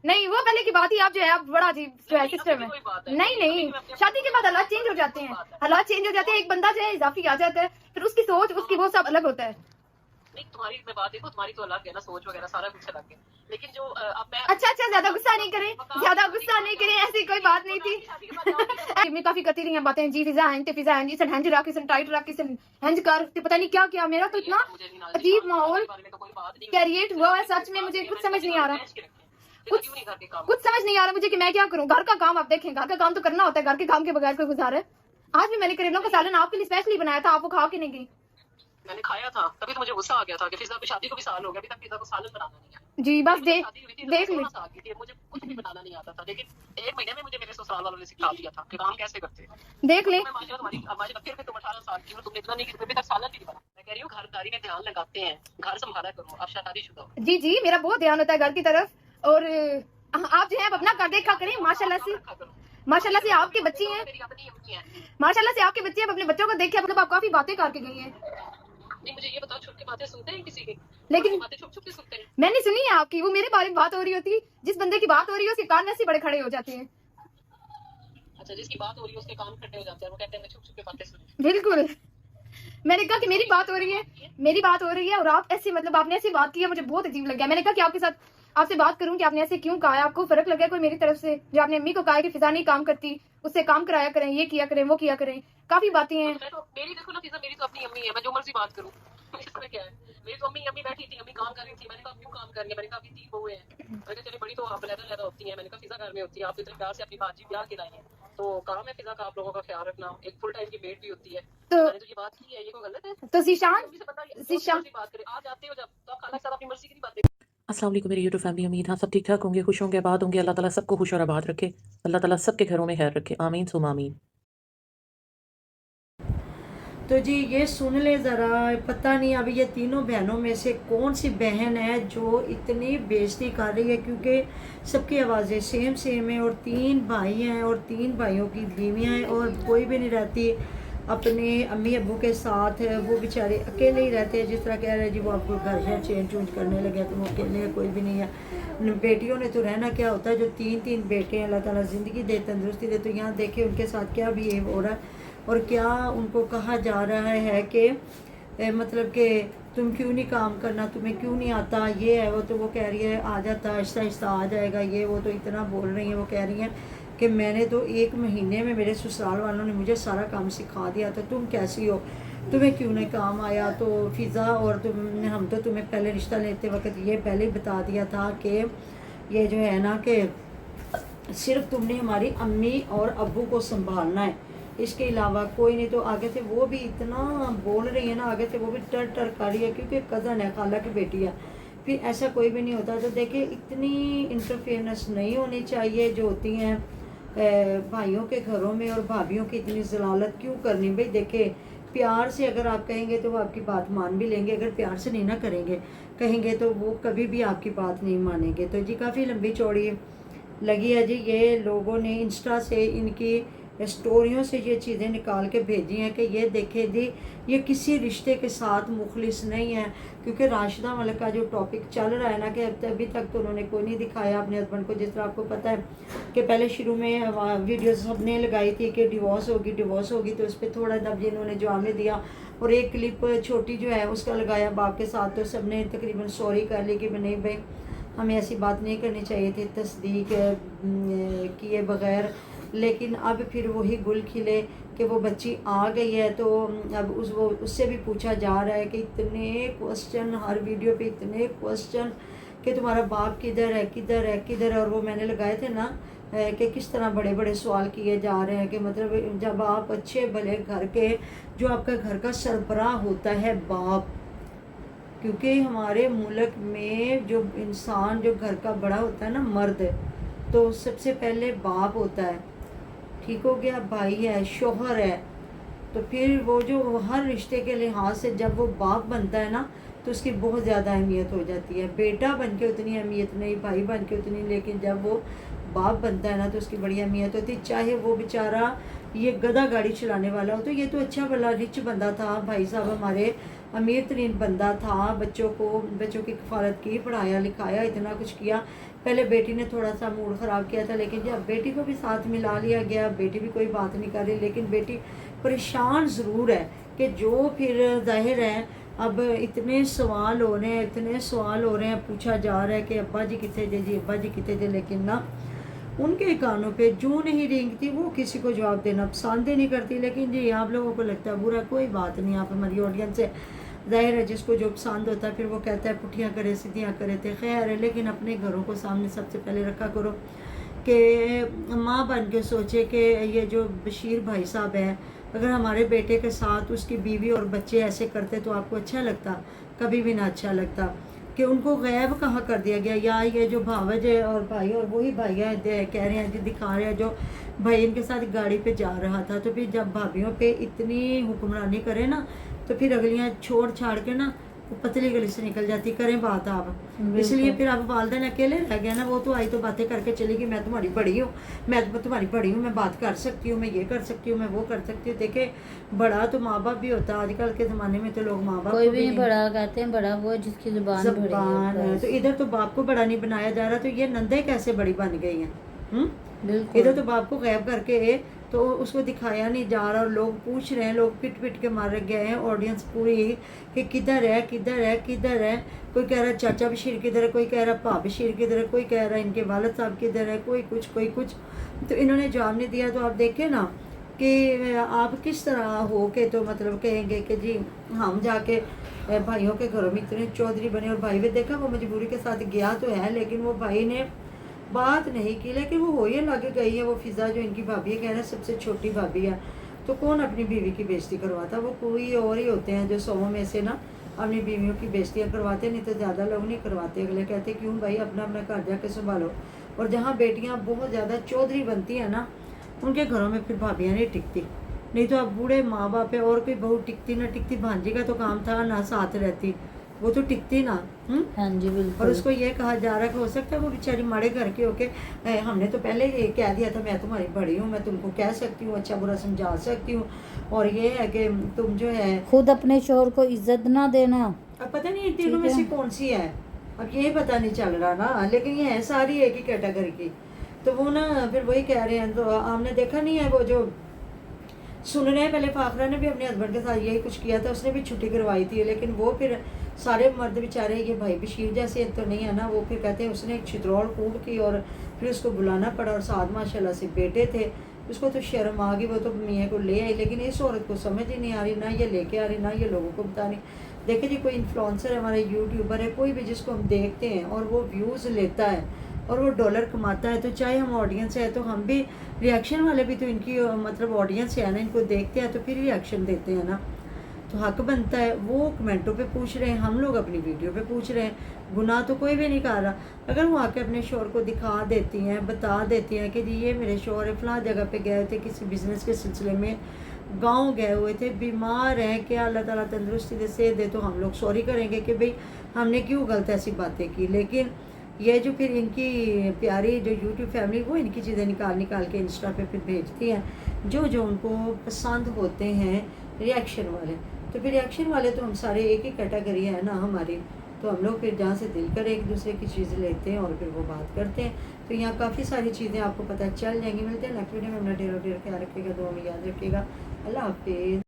नहीं वो पहले की बात ही, आप जो है आप बड़ा अजीब जो है सिस्टम है। नहीं नहीं, शादी के बाद हालात चेंज हो जाते हैं, हालात चेंज हो जाते हैं, एक बंदा जो है इजाफी आ जाता है, फिर उसकी सोच उसकी वो सब अलग होता है। नहीं तुम्हारी मैं बात देखो, तुम्हारी तो अलग है ना, सोच वगैरह सारा कुछ अलग है, लेकिन जो अब मैं अच्छा अच्छा, ज्यादा गुस्सा नहीं करें, ज्यादा गुस्सा नहीं करें, ऐसी कोई बात नहीं थी। मैं काफी करती रही हैं बातें, जी फिजा हैं जी, सन हैंज रख सन टाइट रख सन हैंज कर, पता नहीं क्या क्या, मेरा तो इतना अजीब माहौल क्रिएट हुआ है, सच में मुझे कुछ समझ नहीं आ रहा, कुछ समझ नहीं आ रहा मुझे कि मैं क्या करूं। घर का काम आप देखें, घर का काम तो करना होता है, घर के काम के बगैर कोई गुजारा है। आज भी मैंने करेलों का सालन आपके लिए स्पेशली बनाया था, आप वो खा के नहीं गई। मैंने खाया था, तभी तो मुझे गुस्सा आ गया था कि फिजा की शादी को भी साल हो गया, अभी तक फिजा को सालन बनाना नहीं है। जी बस देख देख ली, मुझे कुछ भी बनाना नहीं आता था, लेकिन एक महीने में मुझे मेरे ससुराल वालों ने सिखा दिया था कि काम कैसे करते हैं। देख ले, तुम्हारी फिर तुम 18 साल की हो, तुमने इतना नहीं, अभी तक सालन भी नहीं बना। मैं कह रही हूँ घरदारी में ध्यान लगाते हैं, घर संभाला करो, आप शादीशुदा हो। जी जी, मेरा बहुत ध्यान होता है घर की तरफ, और आप जो है अपना कर देखा करें, माशाल्लाह से आपके बच्चे हैं, माशाल्लाह से आपके बच्चे हैं, अपने बच्चों को देखे, मतलब आप काफी बातें करके गई हैं। नहीं मुझे ये बताओ, छुप के बातें सुनते हैं किसी की? लेकिन बातें छुप छुप के सुनते हैं। मैंने सुनी है आपकी, वो मेरे बारे में बात हो रही होती, जिस बंदे की बात हो रही है उसके कान ऐसे बड़े खड़े हो जाते हैं। अच्छा, जिसकी बात हो रही है उसके कान खड़े हो जाते हैं, वो कहते हैं मैं छुप छुप के बातें सुनी। बिल्कुल, मैंने कहा कि मेरी बात हो रही है और आप ऐसे, मतलब आपने ऐसी बात की है, मुझे बहुत अजीब लग गया। मैंने कहा कि आपके साथ आपसे बात करूं कि आपने ऐसे क्यों कहा है, आपको फर्क लगा कोई मेरी तरफ से, जो आपने अम्मी को कहा कि फिजा नहीं काम करती, उससे काम कराया करें, ये किया करें, वो किया करें, काफी बातें हैं। मेरी देखो ना फिजा, मेरी तो अपनी अम्मी है, मैं जो मर्जी बात करूं, इसमें क्या है? मेरी तो अम्मी बैठी थी, अम्मी काम कर रही थी, मैंने कहा क्यों काम कर रही है, मैंने कहा अभी 3 बहू है, मैंने कहा चले बड़ी तो आप लहदा होती है, मैंने कहा फिजा घर में होती है, आप इतने प्यार से अपनी बाजी ब्याह के लाई है, तो काम है फिजा का आप लोगों का ख्याल रखना, एक फुल टाइम की मेड भी होती है। तो मैंने तो ये बात की है, ये कोई गलत है? तो ज़ीशान बात करें, आप जाते हो जब, तो आप अलग साथ अपनी मर्जी की बातें। अस्सलाम वालेकुम मेरी यूट्यूब फैमिली, उम्मीद है सब ठीक ठाक होंगे, खुश होंगे, आबाद होंगे। अल्लाह ताला सबको खुश और आबाद रखे, अल्लाह ताला सबके घरों में खैर रखे, आमीन सुम आमीन। तो जी ये सुन ले ज़रा, पता नहीं अभी ये तीनों बहनों में से कौन सी बहन है जो इतनी बेइज्जती कर रही है, क्योंकि सबकी आवाज़ें सेम है, और 3 भाई हैं और 3 भाइयों की बीवियाँ हैं, और कोई भी नहीं रहती अपने अम्मी अब्बू के साथ, वो बेचारे अकेले ही रहते हैं। जिस तरह कह रहे हैं जी वो आपको घर से चेंज चूंज करने लगे तो वो अकेले है, कोई भी नहीं है। बेटियों ने तो रहना क्या होता है, जो 3 बेटे हैं, अल्लाह ताला ज़िंदगी दे, तंदुरुस्ती दे, तो यहाँ देखे उनके साथ क्या बिहेव हो रहा है, और क्या उनको कहा जा रहा है कि मतलब कि तुम क्यों नहीं काम करना, तुम्हें क्यों नहीं आता, ये है वो, तो वो कह रही है आ जाता, आहिस्ता आहिस्ता आ जाएगा, ये वो, तो इतना बोल रही हैं। वो कह रही हैं कि मैंने तो 1 महीने में मेरे ससुराल वालों ने मुझे सारा काम सिखा दिया, तो तुम कैसी हो, तुम्हें क्यों नहीं काम आया। तो फिज़ा और हम तो तुम्हें पहले रिश्ता लेते वक्त ये पहले ही बता दिया था कि ये जो है ना कि सिर्फ तुमने हमारी अम्मी और अब्बू को संभालना है, इसके अलावा कोई नहीं। तो आगे से वो भी इतना बोल रही है ना, आगे से वो भी टर कर रही है, क्योंकि कज़न है, खाला की बेटी है, फिर ऐसा कोई भी नहीं होता। तो देखिए इतनी इंटरफेरेंस नहीं होनी चाहिए जो होती हैं भाइयों के घरों में, और भाभीयों की इतनी जलालत क्यों करनी। भाई देखे प्यार से अगर आप कहेंगे तो वो आपकी बात मान भी लेंगे, अगर प्यार से नहीं ना कहेंगे तो वो कभी भी आपकी बात नहीं मानेंगे। तो जी काफ़ी लंबी चौड़ी लगी है जी, ये लोगों ने इंस्टा से इनकी स्टोरियों से ये चीज़ें निकाल के भेजी हैं कि ये देखें जी ये किसी रिश्ते के साथ मुखलिस नहीं है। क्योंकि राशिदा मलिक का जो टॉपिक चल रहा है ना कि अभी तक तो उन्होंने कोई नहीं दिखाया अपने हस्बैंड को। जिस तरह आपको पता है कि पहले शुरू में वीडियो सबने लगाई थी कि डिवोर्स होगी, तो उस पर थोड़ा दब इन्होंने जवाब में दिया, और एक क्लिप छोटी जो है उसका लगाया बाप के साथ, तो सबने तकरीबन सॉरी कर ली कि नहीं भाई हमें ऐसी बात नहीं करनी चाहिए थी तस्दीक किए बगैर। लेकिन अब फिर वही गुल खिले कि वो बच्ची आ गई है, तो अब उससे भी पूछा जा रहा है कि इतने क्वेश्चन हर वीडियो पे, इतने क्वेश्चन कि तुम्हारा बाप किधर है। और वो मैंने लगाए थे ना कि किस तरह बड़े बड़े सवाल किए जा रहे हैं कि मतलब जब आप अच्छे भले घर के, जो आपका घर का सरबराह होता है बाप, क्योंकि हमारे मुल्क में जो इंसान जो घर का बड़ा होता है ना मर्द, तो सबसे पहले बाप होता है, ठीक हो गया, भाई है, शोहर है, तो फिर वो जो हर रिश्ते के लिहाज से जब वो बाप बनता है ना, تو اس کی بہت زیادہ اہمیت ہو جاتی ہے. بیٹا بن کے اتنی اہمیت نہیں, بھائی بن کے اتنی, لیکن جب وہ باپ بنتا ہے نا تو اس کی بڑی اہمیت ہوتی ہے. چاہے وہ بیچارہ یہ گدھا گاڑی چلانے والا ہو, تو یہ تو اچھا بھلا رچ بندہ تھا بھائی صاحب, ہمارے امیر ترین بندہ تھا, بچوں کی کفالت کی, پڑھایا لکھایا, اتنا کچھ کیا. پہلے بیٹی نے تھوڑا سا موڈ خراب کیا تھا, لیکن جب بیٹی کو بھی ساتھ ملا لیا گیا, بیٹی بھی کوئی بات نہیں کر رہی, لیکن بیٹی پریشان ضرور ہے کہ جو پھر ظاہر ہے اب اتنے سوال ہو رہے ہیں, پوچھا جا رہا ہے کہ ابا جی کتنے جی, ابا جی کتنے جی, لیکن نا ان کے کانوں پہ جو نہیں رینگتی, وہ کسی کو جواب دینا پسند ہی نہیں کرتی. لیکن جی آپ لوگوں کو لگتا ہے برا, کوئی بات نہیں, آپ ہماری آڈینس سے ظاہر ہے جس کو جو پسند ہوتا ہے پھر وہ کہتا ہے پٹھیاں کرے سیدھیاں کرے تھے, خیر ہے. لیکن اپنے گھروں کو سامنے سب سے پہلے رکھا کرو کہ ماں بن کے سوچے کہ یہ جو بشیر بھائی صاحب ہے, اگر ہمارے بیٹے کے ساتھ اس کی بیوی اور بچے ایسے کرتے تو آپ کو اچھا لگتا؟ کبھی بھی نہ اچھا لگتا. کہ ان کو غائب کہاں کر دیا گیا, یا یہ جو بھاوج ہے اور بھائی, اور وہی بھائی کہہ رہے ہیں, دکھا رہے ہیں جو بھائی ان کے ساتھ گاڑی پہ جا رہا تھا. تو پھر جب بھابھیوں پہ اتنی حکمرانی کرے نا تو پھر اگلیاں چھوڑ چھاڑ کے نا وہ پتلی گلی سے نکل جاتی. کریں بات آپ, اس لیے پھر آپ والدین اکیلے رہ گئے نا. وہ تو آئی تو باتیں کر کے چلی گئی, میں تمہاری بڑی ہوں, میں بات کر سکتی ہوں, میں یہ کر سکتی ہوں, میں وہ کر سکتی ہوں. دیکھیں بڑا تو ماں باپ بھی ہوتا ہے, آج کل کے زمانے میں تو لوگ ماں باپ کوئی بھی بڑا کہتے ہیں, بڑا وہ جس کی زبان ہے. تو ادھر تو باپ کو بڑا نہیں بنایا جا رہا, تو یہ نندے کیسے بڑی بن گئی ہیں؟ بالکل. ادھر تو باپ کو غائب کر کے تو اس کو دکھایا نہیں جا رہا, اور لوگ پوچھ رہے ہیں, لوگ پٹ پٹ کے مار گئے ہیں, آڈینس پوری کہ کدھر ہے. کوئی کہہ رہا ہے چاچا بشیر کدھر ہے, کوئی کہہ رہا ہے پا بشیر کدھر ہے, کوئی کہہ رہا ہے ان کے والد صاحب کدھر ہے, کوئی کچھ. تو انہوں نے جواب نہیں دیا. تو آپ دیکھیں نا کہ آپ کس طرح ہو کے تو مطلب کہیں گے کہ جی ہم جا کے بھائیوں کے گھروں میں اتنے چودھری بنے, اور بھائی بھی دیکھا وہ مجبوری کے ساتھ گیا تو ہے, لیکن وہ بھائی نے بات نہیں کی. لیکن وہ ہوئی لگے گئی ہے. وہ فضا جو ان کی بھابھی ہے, کہہ رہے ہیں سب سے چھوٹی بھابھی ہے, تو کون اپنی بیوی کی بےزتی کرواتا؟ وہ کوئی اور ہی ہوتے ہیں جو 100 میں سے نا اپنی بیویوں کی بےزتیاں کرواتے, نہیں تو زیادہ لوگ نہیں کرواتے. اگلے کہتے کیوں بھائی اپنا گھر جا کے سنبھالو. اور جہاں بیٹیاں بہت زیادہ چودھری بنتی ہیں نا, ان کے گھروں میں پھر بھابیاں نہیں ٹکتی. نہیں تو اب بوڑھے ماں باپ ہے, اور کوئی بہو ٹکتی نہ ٹکتی, بھانجی کا تو کام تھا نہ ساتھ رہتی, وہ تو ٹکتی نا. ہاں جی بالکل. اور اس کو یہ کہا جا رہا ہے کہ ہو سکتا ہے وہ بیچاری ماڑے گھر کے ہو کے, ہم نے تو پہلے یہ کہہ دیا تھا میں تمہاری بڑی ہوں, میں تم کو کہہ سکتی ہوں, اچھا برا سمجھا سکتی ہوں, اور یہ ہے کہ تم جو ہے خود اپنے شوہر کو عزت نہ دینا. اب پتہ نہیں ان تینوں میں سے کون سی ہے, اب یہ پتہ نہیں چل رہا نا. لیکن یہ ہے ساری ایک ہی کیٹیگری کی. تو وہ نا پھر وہی کہہ رہے ہیں. تو آپ نے دیکھا نہیں ہے وہ جو سن رہے ہیں, پہلے فاخرہ نے بھی اپنے ہسبینڈ کے ساتھ یہی کچھ کیا تھا, اس نے بھی چھٹی کروائی تھی. لیکن وہ پھر سارے مرد بیچارے, یہ بھائی بشیر جیسے تو نہیں ہے نا, وہ پھر کہتے ہیں اس نے ایک چھترول خوب کی اور پھر اس کو بلانا پڑا, اور ساتھ ماشاءاللہ سے بیٹے تھے. اس کو تو شرم آ گئی, وہ تو میاں کو لے آئی, لیکن اس عورت کو سمجھ ہی نہیں آ رہی, نہ یہ لے کے آ رہی, نہ یہ لوگوں کو بتا رہی. دیکھیں جی کوئی انفلوئنسر ہے, ہمارے یوٹیوبر ہے, کوئی بھی جس کو ہم دیکھتے ہیں اور وہ ویوز لیتا ہے اور وہ ڈالر کماتا ہے, تو چاہے ہم آڈینس ہے تو ہم بھی ریاکشن والے بھی تو ان کی مطلب آڈینس ہے نا, ان کو دیکھتے ہیں تو پھر ریاکشن دیتے ہیں نا, تو حق بنتا ہے. وہ کمنٹوں پہ پوچھ رہے ہیں, ہم لوگ اپنی ویڈیو پہ پوچھ رہے ہیں. گناہ تو کوئی بھی نہیں کر رہا. اگر وہ آ کے اپنے شوہر کو دکھا دیتی ہیں, بتا دیتی ہیں کہ جی یہ میرے شوہر فلاں جگہ پہ گئے تھے کسی بزنس کے سلسلے میں, گاؤں گئے ہوئے تھے, بیمار ہیں, کہ اللہ تعالیٰ تندرستی دے سے دے, تو ہم لوگ سوری کریں گے کہ بھئی ہم نے کیوں غلط ایسی باتیں کی. لیکن یہ جو پھر ان کی پیاری جو یوٹیوب فیملی, وہ ان کی چیزیں نکال کے انسٹا پہ پھر بھیجتی ہیں جو ان کو پسند ہوتے ہیں, ریاکشن والے. تو پھر ریاکشن والے تو ہم سارے ایک ہی کیٹیگری ہے نا ہماری, تو ہم لوگ پھر جہاں سے دل کرے ایک دوسرے کی چیزیں لیتے ہیں اور پھر وہ بات کرتے ہیں. تو یہاں کافی ساری چیزیں آپ کو پتہ چل جائیں گی. ملتے ہیں نیکسٹ ویڈیو میں. اپنا ڈھیر خیال رکھیے گا, دعا میں یاد رکھیے گا. اللہ حافظ.